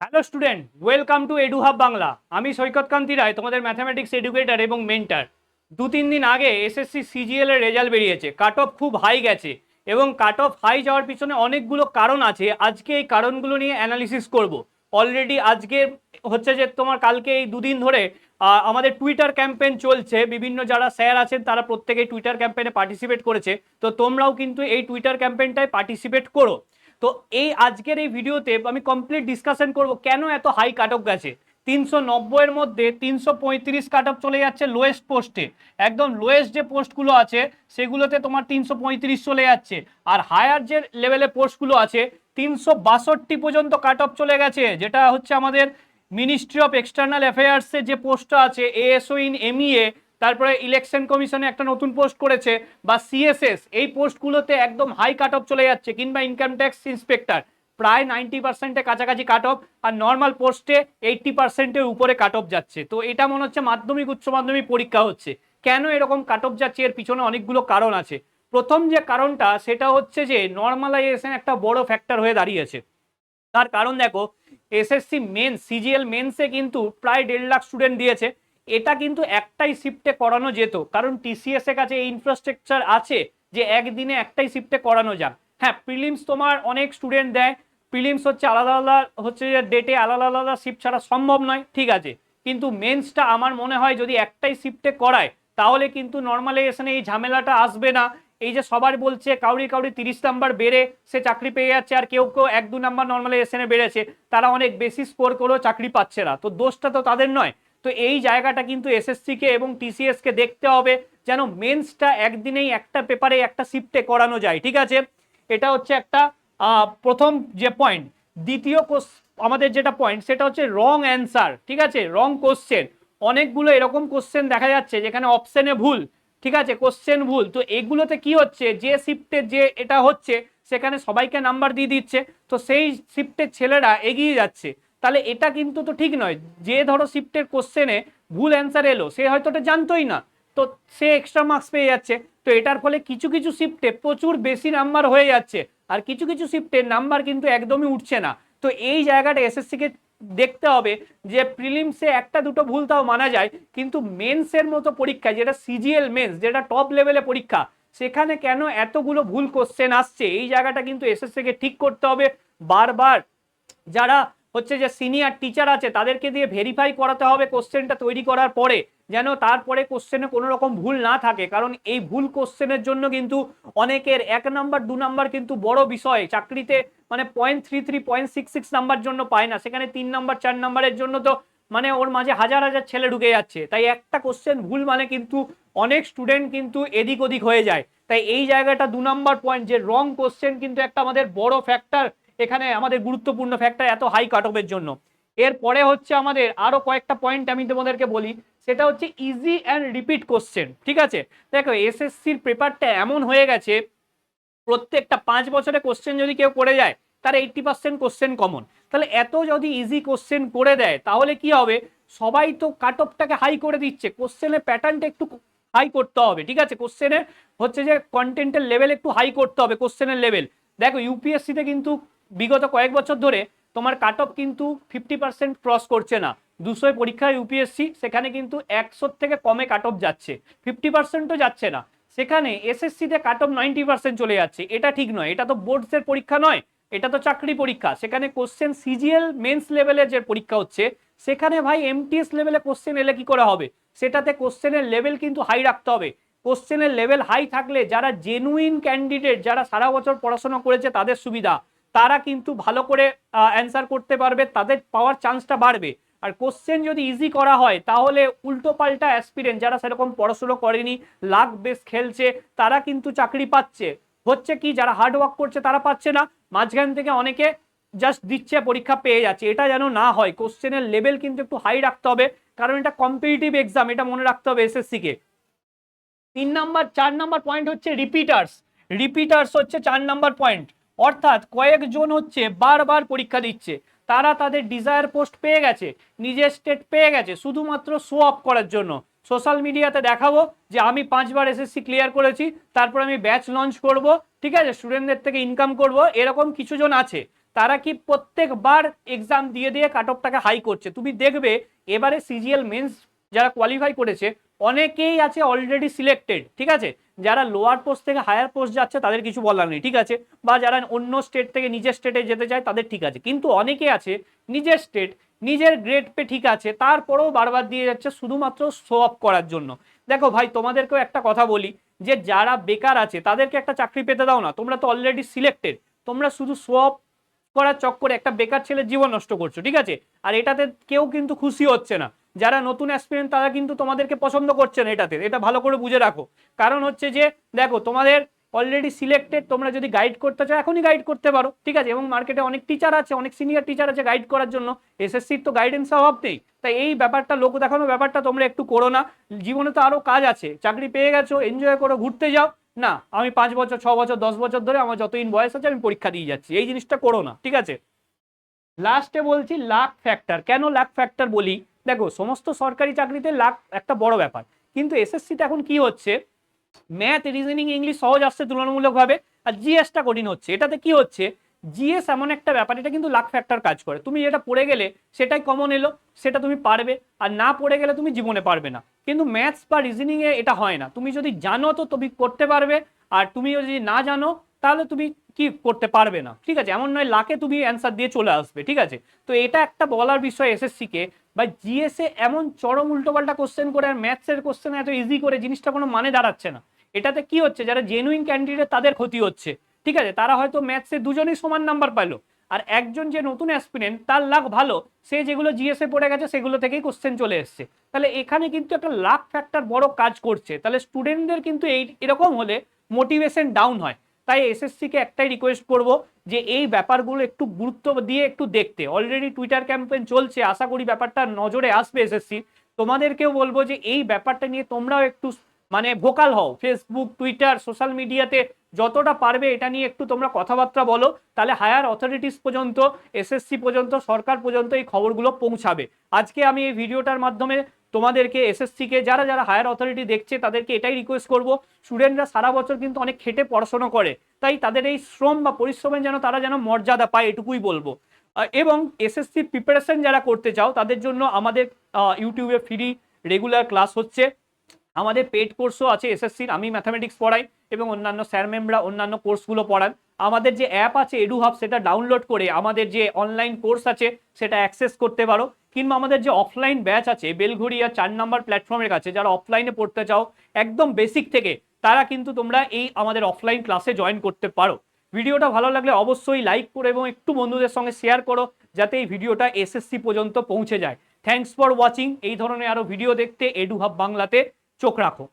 Hello student, welcome to edu hub Bangla. আমি সৈকত কান্তি রায়, তোমাদের mathematics educator এবং মেন্টার। 2-3 দিন আগে এসএসসি সিজিএল এর রেজাল্ট বেরিয়েছে। কাট অফ খুব হাই গেছে এবং কাট অফ হাই যাওয়ার পিছনে অনেকগুলো কারণ আছে। আজকে এই কারণগুলো নিয়ে অ্যানালিসিস করব। অলরেডি আজকে হচ্ছে যে তোমার কালকে এই 2 দিন ধরে আমাদের টুইটার ক্যাম্পেইন চলছে। বিভিন্ন যারা স্যার আছেন তারা প্রত্যেকেই টুইটার ক্যাম্পেইনে পার্টিসিপেট করেছে। তো তোমরাও কিন্তু এই টুইটার ক্যাম্পেইনটায় পার্টিসিপেট করো। তো এই আজকের এই ভিডিওতে আমি কমপ্লিট ডিসকাশন করব কেন এত হাই কাট অফ গেছে। 390 এর মধ্যে 335 কাট অফ চলে যাচ্ছে লোয়েস্ট পোস্টে। একদম লোয়েস্ট যে পোস্টগুলো আছে সেগুলোতে তোমার 335 চলে যাচ্ছে। আর হায়ার যে লেভেলে পোস্টগুলো আছে 362 পর্যন্ত কাট অফ চলে গেছে, যেটা হচ্ছে আমাদের মিনিস্ট্রি অফ এক্সটার্নাল অ্যাফেয়ার্সের যে পোস্টটা আছে এএসও ইন এমইএ, তারপরে ইলেকশন কমিশনে একটা নতুন পোস্ট করেছে, বা সিএসএস, এই পোস্টগুলোতে একদম হাই কাট অফ চলে যাচ্ছে। কিংবা ইনকাম ট্যাক্স ইন্সপেক্টর প্রায় 90%-এর কাছাকাছি কাট অফ, আর নর্মাল পোস্টে 80%-এর উপরে কাট অফ যাচ্ছে। তো এটা মনে হচ্ছে মাধ্যমিক উচ্চ মাধ্যমিক পরীক্ষা হচ্ছে। কেন এরকম কাট অফ যাচ্ছে এর পিছনে অনেকগুলো কারণ আছে। প্রথম যে কারণটা সেটা হচ্ছে যে নর্মালাইজেশন একটা বড় ফ্যাক্টর হয়ে দাঁড়িয়েছে। তার কারণ দেখো, এসএসসি মেন্স সিজিএল মেন্সে কিন্তু প্রায় 1.5 লাখ স্টুডেন্ট দিয়েছে। এটা কিন্তু একটাই শিফটে করানো যেত, কারণ টিসিএস এর কাছে এই ইনফ্রাস্ট্রাকচার আছে যে একদিনে একটাই শিফটে করানো যাক। হ্যাঁ, প্রিলিমস তোমার অনেক স্টুডেন্ট দেয়, প্রিলিমস হচ্ছে আলাদা আলাদা হচ্ছে যে ডেটে আলাদা আলাদা শিফট ছাড়া সম্ভব নয়, ঠিক আছে। কিন্তু মেন্সটা আমার মনে হয় যদি একটাই শিফটে করায় তাহলে কিন্তু নর্মালাইজেশনে এই ঝামেলাটা আসবে না। এই যে সবার বলছে কাউরি কাউরি 30 নাম্বার বেড়ে সে চাকরি পেয়ে যাচ্ছে, আর কেউ কেউ 1-2 নাম্বার নর্মালাইজেশনে বেড়েছে, তারা অনেক বেশি স্কোর করেও চাকরি পাচ্ছে না। তো দোষটা তো তাদের নয়। তো এই জায়গাটা কিন্তু এসএসসি কে এবং টিসিএস কে দেখতে হবে যেন মেন্সটা একদিনেই একটা পেপারে একটা শিফটে করানো যায়, ঠিক আছে। এটা হচ্ছে একটা প্রথম যে পয়েন্ট। দ্বিতীয় আমাদের যেটা পয়েন্ট সেটা হচ্ছে রং অ্যান্সার, ঠিক আছে, রং কোশ্চেন। অনেকগুলো এরকম কোশ্চেন দেখা যাচ্ছে যেখানে অপশনে ভুল, ঠিক আছে, কোশ্চেন ভুল। তো এগুলোতে কি হচ্ছে, যে শিফটে যে এটা হচ্ছে সেখানে সবাইকে নাম্বার দিয়ে দিচ্ছে, তো সেই শিফটের ছেলেরা এগিয়ে যাচ্ছে। তাহলে এটা কিন্তু তো ঠিক নয়। যে ধরো শিফটের কোশ্চেনে ভুল অ্যান্সার এলো সে হয়তো এটা জানতোই না, তো সে এক্সট্রা মার্কস পেয়ে যাচ্ছে। তো এটার ফলে কিছু কিছু শিফটে প্রচুর বেশি নাম্বার হয়ে যাচ্ছে, আর কিছু কিছু শিফটের নাম্বার কিন্তু একদমই উঠছে না। তো এই জায়গাটা এসএসসি কে দেখতে হবে যে প্রিলিমসে একটা দুটো ভুল তাও মানা যায়, কিন্তু মেন্সের মতো পরীক্ষা যেটা সিজিএল মেন্স, যেটা টপ লেভেলে পরীক্ষা, সেখানে কেন এতগুলো ভুল কোশ্চেন আসছে, এই জায়গাটা কিন্তু এসএসসি কে ঠিক করতে হবে। বারবার যারা হচ্ছে যে সিনিয়র টিচার আছে তাদেরকে দিয়ে ভেরিফাই করাতে হবে কোশ্চেনটা তৈরি করার পরে, যেন তারপরে কোশ্চেনে কোনো রকম ভুল না থাকে। কারণ এই ভুল কোশ্চেনের জন্য কিন্তু অনেকের 1 নাম্বার 2 নাম্বার কিন্তু বড় বিষয় চাকরিতে, মানে 0.33 0.66 নাম্বার জন্য পায় না, সেখানে 3 নাম্বার 4 নাম্বারের জন্য তো মানে ওর মাঝে হাজার হাজার ছেলে ঢুকে যাচ্ছে। তাই একটা কোশ্চেন ভুল মানে কিন্তু অনেক স্টুডেন্ট কিন্তু এদিক ওদিক হয়ে যায়। তাই এই জায়গাটা 2 নাম্বার পয়েন্ট, যে রং কোশ্চেন কিন্তু একটা আমাদের বড় ফ্যাক্টর, এখানে আমাদের গুরুত্বপূর্ণ ফ্যাক্টর এত হাই কাট অফের জন্য। এরপরে হচ্ছে আমাদের আরো কয়েকটা পয়েন্ট আমি তোমাদেরকে বলি, সেটা হচ্ছে ইজি অ্যান্ড রিপিট কোশ্চেন, ঠিক আছে। দেখো এসএসসির পেপারটা এমন হয়ে গেছে, প্রত্যেকটা 5 বছরে কোশ্চেন যদি কেউ করে যায় তার 80% কোশ্চেন কমন। তাহলে এত যদি ইজি কোশ্চেন করে দেয় তাহলে কি হবে, সবাই তো কাট অফটাকে হাই করে দিচ্ছে, কোশ্চেনের প্যাটার্নটা একটু হাই করতে হবে, ঠিক আছে। কোশ্চেনের হচ্ছে যে কন্টেন্টের লেভেল একটু হাই করতে হবে, কোশ্চেনের লেভেল। দেখো ইউপিএসসিতে কিন্তু বিগত কয়েক বছর ধরে তোমার কাট অফ কিন্তু 50% ক্রস করছে না। 200 পরীক্ষা ইউপিএসসি, সেখানে কিন্তু 100 থেকে কমে কাট অফ যাচ্ছে, 50%ও যাচ্ছে না। সেখানে এসএসসিতে কাট অফ 90% চলে যাচ্ছে। এটা ঠিক নয়, এটা তো বোর্ডসের পরীক্ষা নয়, এটা তো চাকরি পরীক্ষা। সেখানে কোশ্চেন সিজিএল মেন্স লেভেলের যে পরীক্ষা হচ্ছে সেখানে ভাই এমটিএস লেভেলে কোশ্চেন এলে কি করে হবে, সেটাতে কোশ্চেনের লেভেল কিন্তু হাই রাখতে হবে। কোশ্চেনের লেভেল হাই থাকলে যারা জেনুইন ক্যান্ডিডেট, যারা সারা বছর পড়াশোনা করেছে তাদের সুবিধা, তারা কিন্তু ভালো করে অ্যান্সার করতে পারবে, তাদের পাওয়ার চান্সটা বাড়বে। আর কোশ্চেন যদি ইজি করা হয় তাহলে উল্টো পাল্টা অ্যাসপিরেন্ট যারা সেরকম পড়াশুনো করেনি, লাক বেস খেলছে, তারা কিন্তু চাকরি পাচ্ছে। হচ্ছে কি, যারা হার্ড ওয়ার্ক করছে তারা পাচ্ছে না, মাঝখান থেকে অনেকে জাস্ট দিচ্ছে পরীক্ষা পেয়ে যাচ্ছে। এটা যেন না হয়, কোশ্চেনের লেভেল কিন্তু একটু হাই রাখতে হবে, কারণ এটা কম্পিটিটিভ এক্সাম, এটা মনে রাখতে হবে এসএসসি কে। 4 নাম্বার পয়েন্ট হচ্ছে রিপিটার্স। রিপিটার্স হচ্ছে 4 নাম্বার পয়েন্ট। অর্থাৎ কয়েকজন হচ্ছে বারবার পরীক্ষা দিচ্ছে, তারা তাদের ডিজায়ার পোস্ট পেয়ে গেছে, নিজের স্টেট পেয়ে গেছে, শুধুমাত্র শো অফ করার জন্য সোশ্যাল মিডিয়াতে দেখাবো যে আমি 5 বার এসএসসি ক্লিয়ার করেছি, তারপর আমি ব্যাচ লঞ্চ করব, ঠিক আছে, স্টুডেন্টদের থেকে ইনকাম করব, এরকম কিছু জন আছে। তারা কি প্রত্যেকবার এক্সাম দিয়ে দিয়ে কাট অফটাকে হাই করছে। তুমি দেখবে এবারে সিজিএল মেন্স যারা কোয়ালিফাই করেছে অনেকেই আছে অলরেডি সিলেক্টেড, ঠিক আছে। যারা লোয়ার পোস্ট থেকে হায়ার পোস্ট যাচ্ছে তাদের কিছু বলার নেই, ঠিক আছে, বা যারা অন্য স্টেট থেকে নিজের স্টেটে যেতে চায় তাদের ঠিক আছে, কিন্তু অনেকে আছে নিজের স্টেট নিজের গ্রেড পে ঠিক আছে, তারপরেও বারবার দিয়ে যাচ্ছে শুধুমাত্র শো অফ করার জন্য। দেখো ভাই, তোমাদেরকেও একটা কথা বলি, যে যারা বেকার আছে তাদেরকে একটা চাকরি পেতে দাও না, তোমরা তো অলরেডি সিলেক্টেড, তোমরা শুধু শো অফ করার চক্করে একটা বেকার ছেলের জীবন নষ্ট করছো, ঠিক আছে। আর এটাতে কেউ কিন্তু খুশি হচ্ছে না, যারা নতুন অ্যাসপিরেন্ট তারা কিন্তু তোমাদেরকে পছন্দ করছে না এটাতে, এটা ভালো করে বুঝে রাখো। কারণ হচ্ছে যে দেখো, তোমাদের অলরেডি সিলেক্টেড, তোমরা যদি গাইড করতে চাও এখনই গাইড করতে পারো, ঠিক আছে, এবং মার্কেটে অনেক টিচার আছে, অনেক সিনিয়র টিচার আছে গাইড করার জন্য, এসএসসির তো গাইডেন্স অভাব নেই। তাই এই ব্যাপারটা, লোক দেখানো ব্যাপারটা তোমরা একটু করো না। জীবনে তো আরো কাজ আছে, চাকরি পেয়ে গেছো এনজয় করো, ঘুরতে যাও। না আমি 5 বছর 6 বছর 10 বছর ধরে আমার যতদিন বয়স আছে আমি পরীক্ষা দিয়ে যাচ্ছি, এই জিনিসটা করো না, ঠিক আছে। লাস্টে বলছি লাক ফ্যাক্টর। কেন লাক ফ্যাক্টর বলি? দেখো, সমস্ত সরকারি চাকরিতে লাক একটা বড় ব্যাপার, কিন্তু এসএসসিতে এখন কি হচ্ছে, ম্যাথ রিজনিং ইংলিশ সহজ আসছে তুলনামূলকভাবে, আর জিএসটা কঠিন হচ্ছে। এটাতে কি হচ্ছে, জিএস এমন একটা ব্যাপার, এটা কিন্তু লাক ফ্যাক্টর কাজ করে। তুমি যেটা পড়ে গেলে সেটাই কমন এলো, সেটা তুমি পারবে, আর না পড়ে গেলে তুমি জীবনে পারবে না। কিন্তু ম্যাথস বা রিজনিং এ এটা হয় না, তুমি যদি জানো তো তুমি করতে পারবে, আর তুমি যদি না জানো তাহলে তুমি কি করতে পারবে না, ঠিক আছে। এমন নয় লাকে তুমি অ্যান্সার দিয়ে চলে আসবে, ঠিক আছে। তো এটা একটা বলার বিষয় এসএসসি কে, বা জিএস এ এমন চরম উল্টোপাল্টা কোশ্চেন করে আর ম্যাথসের কোশ্চেন এত ইজি করে, জিনিসটা কোনো মানে দাঁড়াচ্ছে না। এটাতে কি হচ্ছে, যারা জেনুইন ক্যান্ডিডেট তাদের ক্ষতি হচ্ছে, ঠিক আছে। তারা হয়তো ম্যাথসে দুজনেই সমান নাম্বার পাইলো, আর একজন যে নতুন অ্যাসপিরেন্ট তার লাক ভালো, সে যেগুলো জিএসএ পড়ে গেছে সেগুলো থেকেই কোশ্চেন চলে এসছে। তাহলে এখানে কিন্তু একটা লাক ফ্যাক্টর বড় কাজ করছে। তাহলে স্টুডেন্টদের কিন্তু এরকম হলে মোটিভেশন ডাউন হয়। তাই এসএসসি কে একটাই রিকোয়েস্ট করব, যে এই ব্যাপারগুলো একটু গুরুত্ব দিয়ে একটু দেখতে। অলরেডি টুইটার ক্যাম্পেইন চলছে, আশা করি ব্যাপারটা নজরে আসবে এসএসসি। তোমাদেরকেও বলবো যে এই ব্যাপারটা নিয়ে তোমরাও একটু মানে ভোকাল হও, ফেসবুক টুইটার সোশ্যাল মিডিয়াতে যতটা পারবে এটা নিয়ে একটু তোমরা কথাবার্তা বলো, তাহলে হায়ার অথরিটিস পর্যন্ত, এসএসসি পর্যন্ত, সরকার পর্যন্ত এই খবরগুলো পৌঁছাবে। আজকে আমি এই ভিডিওটার মাধ্যমে তোমাদেরকে, এসএসসি কে যারা যারা হায়ার অথরিটি দেখছে তাদেরকে এটাই রিকোয়েস্ট করব, স্টুডেন্টরা সারা বছর কিন্তু অনেক খেটে পড়াশোনা করে, তাই তাদের এই শ্রম বা পরিশ্রমের যেন তারা যেন মর্যাদা পায়, এটুকুই বলবো। এবং এসএসসি প্রিপারেশন যারা করতে চাও তাদের জন্য আমাদের ইউটিউবে ফ্রি রেগুলার ক্লাস হচ্ছে, আমাদের পেড কোর্সও আছে এসএসসির, আমি ম্যাথামেটিক্স পড়াই এবং অন্যান্য স্যার ম্যামরা অন্যান্য কোর্সগুলো পড়ান। আমাদের যে অ্যাপ আছে এডু হাব, সেটা ডাউনলোড করে আমাদের যে অনলাইন কোর্স আছে সেটা অ্যাক্সেস করতে পারো, কিংবা আমাদের যে অফলাইন ব্যাচ আছে বেলঘড়িয়া 4 নম্বর প্ল্যাটফর্মের কাছে, যারা অফলাইনে পড়তে চাও একদম বেসিক থেকে, তারা কিন্তু তোমরা এই আমাদের অফলাইন ক্লাসে জয়েন করতে পারো। ভিডিওটা ভালো লাগলে অবশ্যই লাইক করো এবং একটু বন্ধুদের সঙ্গে শেয়ার করো, যাতে এই ভিডিওটা এসএসসি পর্যন্ত পৌঁছে যায়। Thanks for watching. এই ধরনের আরো ভিডিও দেখতে এডু হাব বাংলাতে চোখ রাখো।